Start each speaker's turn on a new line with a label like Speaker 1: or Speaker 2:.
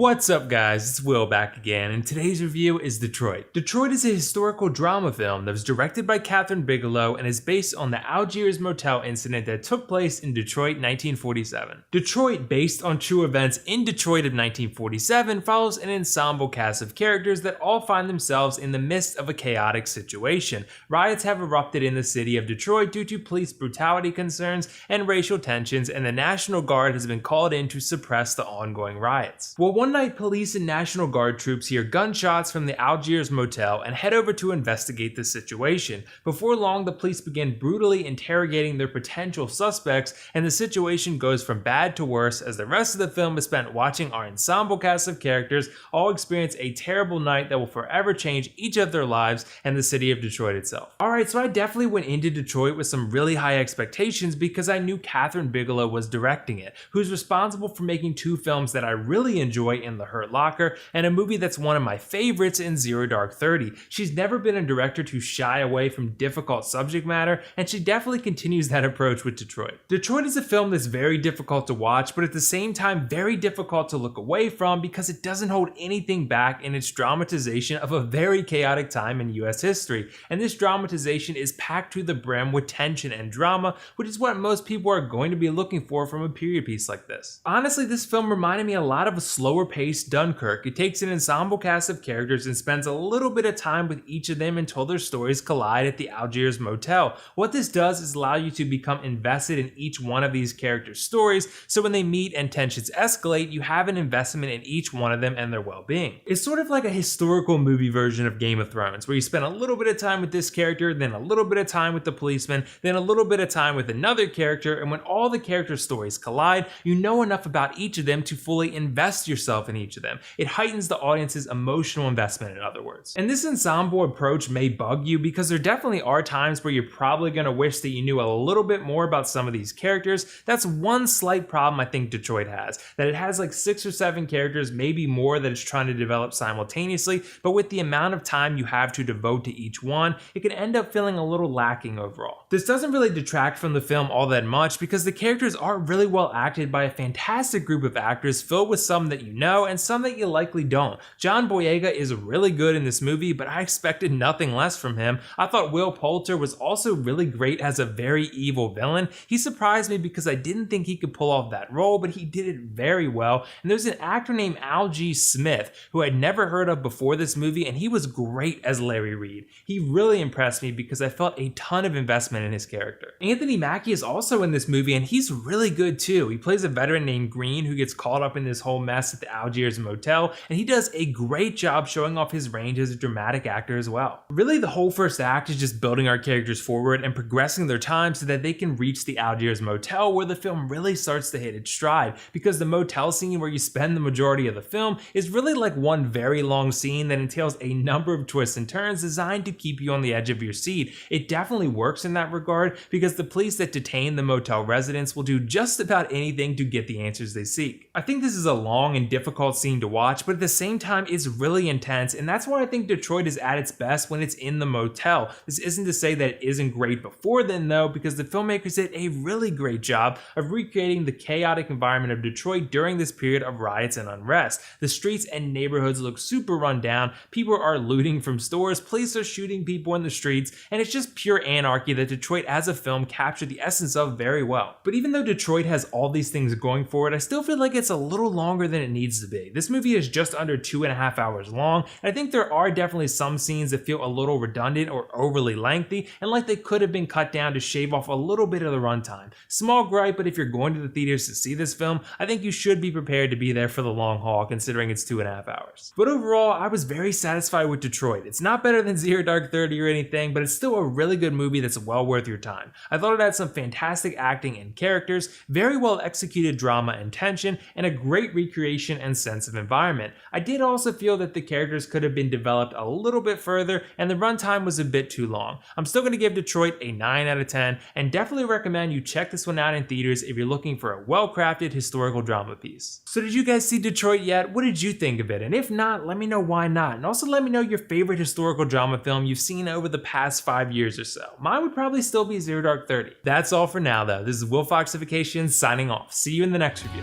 Speaker 1: What's up guys, it's Will back again, and today's review is Detroit. Detroit is a historical drama film that was directed by Kathryn Bigelow and is based on the Algee motel incident that took place in Detroit 1947. Detroit, based on true events in Detroit of 1947, follows an ensemble cast of characters that all find themselves in the midst of a chaotic situation. Riots have erupted in the city of Detroit due to police brutality concerns and racial tensions, and the National Guard has been called in to suppress the ongoing riots. One night, police and National Guard troops hear gunshots from the Algee motel and head over to investigate the situation. Before long, the police begin brutally interrogating their potential suspects, and the situation goes from bad to worse as the rest of the film is spent watching our ensemble cast of characters all experience a terrible night that will forever change each of their lives and the city of Detroit itself. Alright, so I definitely went into Detroit with some really high expectations because I knew Kathryn Bigelow was directing it, who's responsible for making two films that I really enjoy in The Hurt Locker, and a movie that's one of my favorites in Zero Dark 30. She's never been a director to shy away from difficult subject matter, and she definitely continues that approach with Detroit. Detroit is a film that's very difficult to watch, but at the same time very difficult to look away from because it doesn't hold anything back in its dramatization of a very chaotic time in US history, and this dramatization is packed to the brim with tension and drama, which is what most people are going to be looking for from a period piece like this. Honestly, this film reminded me a lot of a slower paced Dunkirk. It takes an ensemble cast of characters and spends a little bit of time with each of them until their stories collide at the Algee motel. What this does is allow you to become invested in each one of these characters' stories, so when they meet and tensions escalate, you have an investment in each one of them and their well-being. It's sort of like a historical movie version of Game of Thrones, where you spend a little bit of time with this character, then a little bit of time with the policeman, then a little bit of time with another character, and when all the character stories collide, you know enough about each of them to fully invest yourself in each of them. It heightens the audience's emotional investment, in other words. And this ensemble approach may bug you because there definitely are times where you're probably going to wish that you knew a little bit more about some of these characters. That's one slight problem I think Detroit has, that it has like 6 or 7 characters, maybe more, that it's trying to develop simultaneously, but with the amount of time you have to devote to each one, it can end up feeling a little lacking overall. This doesn't really detract from the film all that much because the characters are really well acted by a fantastic group of actors filled with some that you know and some that you likely don't. John Boyega is really good in this movie, but I expected nothing less from him. I thought Poulter was also really great as a very evil villain. He surprised me because I didn't think he could pull off that role, but he did it very well. And there's an actor named Algee Smith who I'd never heard of before this movie, and he was great as Larry Reed. He really impressed me because I felt a ton of investment in his character. Mackie is also in this movie, and he's really good too. He plays a veteran named Green who gets caught up in this whole mess at the Algee motel, and he does a great job showing off his range as a dramatic actor as well. Really, the whole first act is just building our characters forward and progressing their time so that they can reach the Algee motel, where the film really starts to hit its stride, because the motel scene where you spend the majority of the film is really like one very long scene that entails a number of twists and turns designed to keep you on the edge of your seat. It definitely works in that regard because the police that detain the motel residents will do just about anything to get the answers they seek. I think this is a long and difficult scene to watch, but at the same time it's really intense, and that's why I think Detroit is at its best when it's in the motel. This isn't to say that it isn't great before then though, because the filmmakers did a really great job of recreating the chaotic environment of Detroit during this period of riots and unrest. The streets and neighborhoods look super run down, people are looting from stores, police are shooting people in the streets, and it's just pure anarchy that Detroit as a film captured the essence of very well. But even though Detroit has all these things going for it, I still feel like it's a little longer than it needs to be. This movie is just under 2.5 hours long, and I think there are definitely some scenes that feel a little redundant or overly lengthy, and like they could have been cut down to shave off a little bit of the runtime. Small gripe, but if you're going to the theaters to see this film, I think you should be prepared to be there for the long haul, considering it's 2.5 hours. But overall, I was very satisfied with Detroit. It's not better than Zero Dark 30 or anything, but it's still a really good movie that's well worth your time. I thought it had some fantastic acting and characters, very well executed drama and tension, and a great recreation and sense of environment. I did also feel that the characters could have been developed a little bit further, and the runtime was a bit too long. I'm still going to give Detroit a 9 out of 10, and definitely recommend you check this one out in theaters if you're looking for a well-crafted historical drama piece. So did you guys see Detroit yet? What did you think of it? And if not, let me know why not. And also let me know your favorite historical drama film you've seen over the past 5 years or so. Mine would probably still be Zero Dark 30. That's all for now though. This is WillFoxification signing off. See you in the next review.